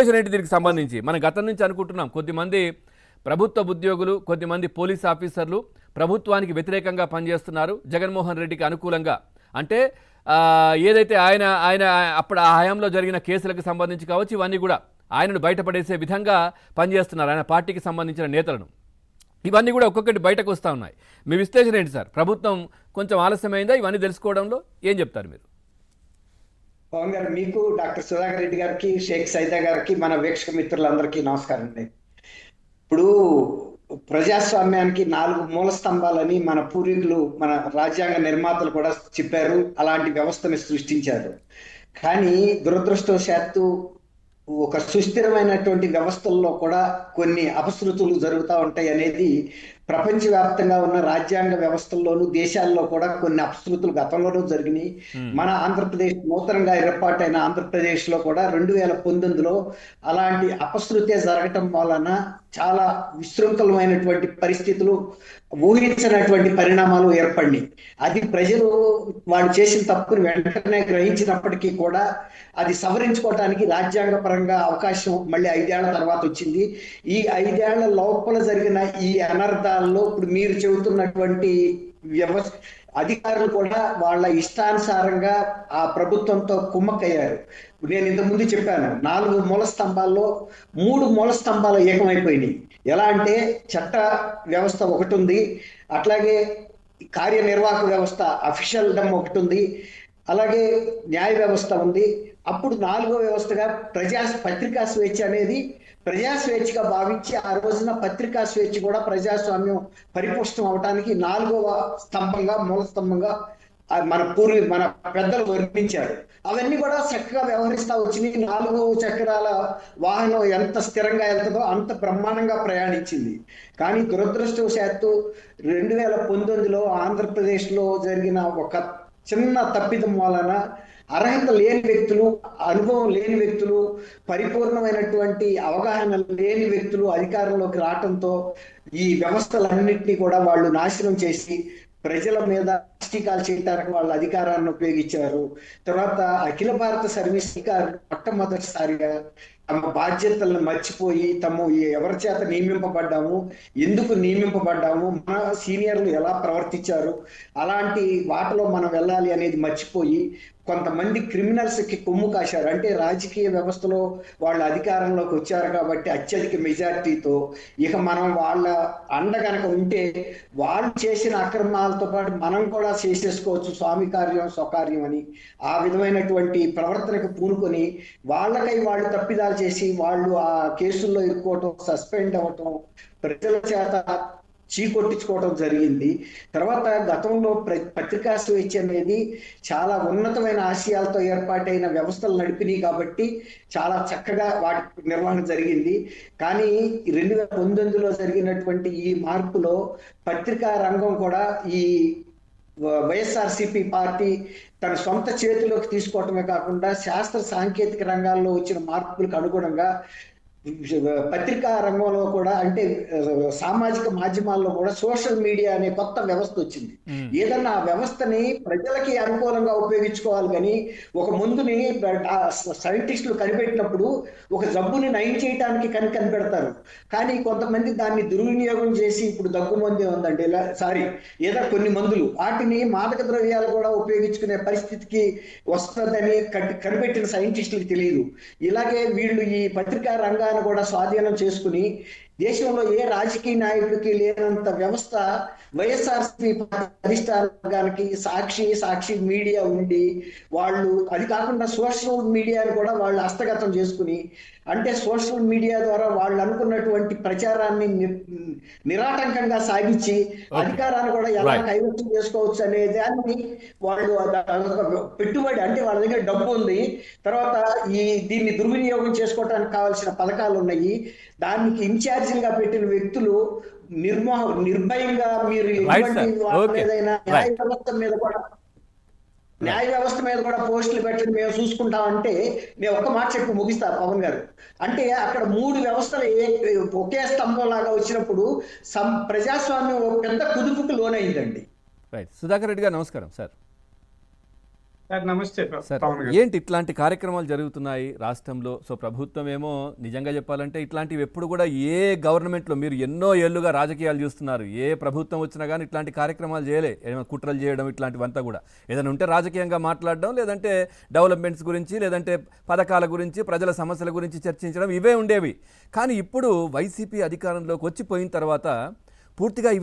విశ్లేషణ ఏంటి దీనికి సంబంధించి? మనం గతం నుంచి అనుకుంటున్నాం, కొద్దిమంది ప్రభుత్వ ఉద్యోగులు, కొద్దిమంది పోలీస్ ఆఫీసర్లు ప్రభుత్వానికి వ్యతిరేకంగా పనిచేస్తున్నారు, జగన్మోహన్ రెడ్డికి అనుకూలంగా. అంటే ఏదైతే ఆయన ఆయన అప్పుడు ఆ హయాంలో జరిగిన కేసులకు సంబంధించి కావచ్చు, ఇవన్నీ కూడా ఆయనను బయటపడేసే విధంగా పనిచేస్తున్నారు ఆయన పార్టీకి సంబంధించిన నేతలను. ఇవన్నీ కూడా ఒక్కొక్కటి బయటకు వస్తూ ఉన్నాయి. మీ విశ్లేషణ ఏంటి సార్? ప్రభుత్వం కొంచెం ఆలస్యమైందా ఇవన్నీ తెలుసుకోవడంలో? ఏం చెప్తారు మీరు? పవన్ గారు, మీకు, డాక్టర్ సుధాకర్ రెడ్డి గారికి, షేక్ సైదా గారికి, మన వీక్షక మిత్రులందరికీ నమస్కారం అండి. ఇప్పుడు ప్రజాస్వామ్యానికి 4 మూల స్తంభాలని మన పూర్వీకులు, మన రాజ్యాంగ నిర్మాతలు కూడా చెప్పారు, అలాంటి వ్యవస్థని సృష్టించారు. కానీ దురదృష్టవశాత్తు ఒక సుస్థిరమైనటువంటి వ్యవస్థల్లో కూడా కొన్ని అపశృతులు జరుగుతూ ఉంటాయి అనేది ప్రపంచవ్యాప్తంగా ఉన్న రాజ్యాంగ వ్యవస్థల్లోనూ దేశాల్లో కూడా కొన్ని అపశృతులు గతంలోనూ జరిగినాయి. మన ఆంధ్రప్రదేశ్ నూతనంగా ఏర్పాటైన ఆంధ్రప్రదేశ్ లో కూడా 2019లో అలాంటి అపశృతే జరగటం వలన చాలా విశృంఖలమైనటువంటి పరిస్థితులు, ఊహించినటువంటి పరిణామాలు ఏర్పడినాయి. అది ప్రజలు వాళ్ళు చేసిన తప్పుని వెంటనే గ్రహించినప్పటికీ కూడా అది సవరించుకోవటానికి రాజ్యాంగ పరంగా అవకాశం మళ్ళీ 5 ఏళ్ల తర్వాత వచ్చింది. ఈ 5 ఏళ్ల లోపల జరిగిన ఈ అనర్థాల్లో ఇప్పుడు మీరు చెబుతున్నటువంటి అధికారులు కూడా వాళ్ళ ఇష్టానుసారంగా ఆ ప్రభుత్వంతో కుమ్మక్కయ్యారు. నేను ఇంతకుముందు చెప్పాను, 4 మూల స్తంభాల్లో 3 మూల స్తంభాలు ఏకమైపోయినాయి. ఎలా అంటే చట్ట వ్యవస్థ ఒకటి ఉంది, అట్లాగే కార్యనిర్వాహక వ్యవస్థ అఫీషియల్ డమ్ ఒకటి ఉంది, అలాగే న్యాయ వ్యవస్థ ఉంది. అప్పుడు 4వ వ్యవస్థగా పత్రికా స్వేచ్ఛ అనేది ప్రజా స్వేచ్ఛగా భావించి ఆ రోజున పత్రికా స్వేచ్ఛ కూడా ప్రజాస్వామ్యం పరిపుష్టం అవడానికి 4వ స్తంభంగా, మూల స్తంభంగా మన పెద్దలు వర్ణించారు. అవన్నీ కూడా చక్కగా వ్యవహరిస్తా వచ్చినాయి. 4 చక్రాల వాహనం ఎంత స్థిరంగా వెళ్తుందో అంత బ్రహ్మాండంగా ప్రయాణించింది. కానీ దురదృష్టవశాత్తు 2019లో ఆంధ్రప్రదేశ్ లో జరిగిన ఒక చిన్న తప్పిదం వలన అర్హత లేని వ్యక్తులు, అనుభవం లేని వ్యక్తులు, పరిపూర్ణమైనటువంటి అవగాహన లేని వ్యక్తులు అధికారంలోకి రావటంతో ఈ వ్యవస్థలన్నింటినీ కూడా వాళ్ళు నాశనం చేసి ప్రజల మీద టీకాలు చేయడానికి వాళ్ళ అధికారాన్ని ఉపయోగించారు. తర్వాత అఖిల భారత సర్వీస్ అధికారులు మొట్టమొదటిసారిగా తమ బాధ్యతలను మర్చిపోయి ఎవరి చేత నియమింపబడ్డాము, ఎందుకు నియమింపబడ్డాము, మన సీనియర్లు ఎలా ప్రవర్తించారు, అలాంటి వాటిలో మనం వెళ్ళాలి అనేది మర్చిపోయి కొంతమంది క్రిమినల్స్ కి కొమ్ము కాశారు. అంటే రాజకీయ వ్యవస్థలో వాళ్ళు అధికారంలోకి వచ్చారు కాబట్టి అత్యధిక మెజారిటీతో ఇక మనం వాళ్ళ అండ కనుక ఉంటే వాళ్ళు చేసిన అక్రమాలతో పాటు మనం కూడా చేసేసుకోవచ్చు, స్వామి కార్యం స్వకార్యం అని ఆ విధమైనటువంటి ప్రవర్తనకు పూనుకొని వాళ్ళకై వాళ్ళు తప్పిదాలు చేసి వాళ్ళు ఆ కేసుల్లో ఇరుక్కోవటం, సస్పెండ్ అవ్వటం, ప్రజల చేత చీకొట్టించుకోవడం జరిగింది. తర్వాత గతంలో పత్రికా స్వేచ్ఛ అనేది చాలా ఉన్నతమైన ఆశయాలతో ఏర్పాటైన వ్యవస్థలు నడిపినాయి కాబట్టి చాలా చక్కగా వాటి నిర్వహణ జరిగింది. కానీ 2019లో జరిగినటువంటి ఈ మార్పులో పత్రికా రంగం కూడా ఈ వైఎస్ఆర్సీపీ పార్టీ తన సొంత చేతిలోకి తీసుకోవటమే కాకుండా శాస్త్ర సాంకేతిక రంగాల్లో వచ్చిన మార్పులకు అనుగుణంగా పత్రికా రంగంలో కూడా, అంటే సామాజిక మాధ్యమాల్లో కూడా సోషల్ మీడియా అనే కొత్త వ్యవస్థ వచ్చింది. ఏదన్నా ఆ వ్యవస్థని ప్రజలకి అనుకూలంగా ఉపయోగించుకోవాలి. కానీ ఒక ముందుని సైంటిస్టులు కనిపెట్టినప్పుడు ఒక జబ్బుని నయం చేయడానికి కనిపెడతారు, కానీ కొంతమంది దాన్ని దుర్వినియోగం చేసి ఇప్పుడు దగ్గు మందే ఉందండి, ఏదో కొన్ని మందులు వాటిని మాదక ద్రవ్యాలు కూడా ఉపయోగించుకునే పరిస్థితికి వస్తుందని కనిపెట్టిన సైంటిస్టులకు తెలియదు. ఇలాగే వీళ్ళు ఈ పత్రికా రంగాన్ని కూడా స్వాధీనం చేసుకుని దేశంలో ఏ రాజకీయ నాయకుడికి లేనంత వ్యవస్థ వైఎస్ఆర్సీపీ అధిష్టానానికి సాక్షి మీడియా ఉండి వాళ్ళు, అది కాకుండా సోషల్ మీడియాని కూడా వాళ్ళు హస్తగతం చేసుకుని, అంటే సోషల్ మీడియా ద్వారా వాళ్ళు అనుకున్నటువంటి ప్రచారాన్ని నిరాటంకంగా సాగించి అధికారాన్ని కూడా ఎలా కైవసం చేసుకోవచ్చు అనే దాన్ని వాళ్ళు పెట్టుబడి, అంటే వాళ్ళ దగ్గర డబ్బు ఉంది, తర్వాత దీన్ని దుర్వినియోగం చేసుకోవడానికి కావాల్సిన పథకాలు ఉన్నాయి, దానికి ఇన్ఛార్జిగా పెట్టిన వ్యక్తులు నిర్భయంగా మీరు ఏదైనా న్యాయ వ్యవస్థ మీద కూడా పోస్టులు పెట్టండి మేము చూసుకుంటామంటే, నేను ఒక్క మాట చెప్పి ముగిస్తా పవన్ గారు. అంటే అక్కడ 3 వ్యవస్థలు ఒకే స్తంభం లాగా వచ్చినప్పుడు ప్రజాస్వామ్యం పెద్ద కుదుపుకు లోనైందండి. రైట్. సుధాకర్ రెడ్డి గారు నమస్కారం సార్. సార్ నమస్తే సార్ పవన్ గారు. ఏంటి ఇట్లాంటి కార్యక్రమాలు జరుగుతున్నాయి రాష్ట్రంలో? సో ప్రభుత్వం ఏమో నిజంగా చెప్పాలంటే ఇట్లాంటివి ఎప్పుడు కూడా ఏ గవర్నమెంట్లో మీరు ఎన్నో ఏళ్ళుగా రాజకీయాలు చూస్తున్నారు, ఏ ప్రభుత్వం వచ్చినా కానీ ఇట్లాంటి కార్యక్రమాలు చేయలే. ఏమైనా కుట్రలు చేయడం ఇట్లాంటివంతా కూడా ఏదైనా ఉంటే రాజకీయంగా మాట్లాడడం, లేదంటే డెవలప్మెంట్స్ గురించి, లేదంటే పథకాల గురించి, ప్రజల సమస్యల గురించి చర్చించడం, ఇవే ఉండేవి. కానీ ఇప్పుడు వైసీపీ అధికారంలోకి వచ్చిపోయిన తర్వాత పూర్తిగా ఈ విధంగా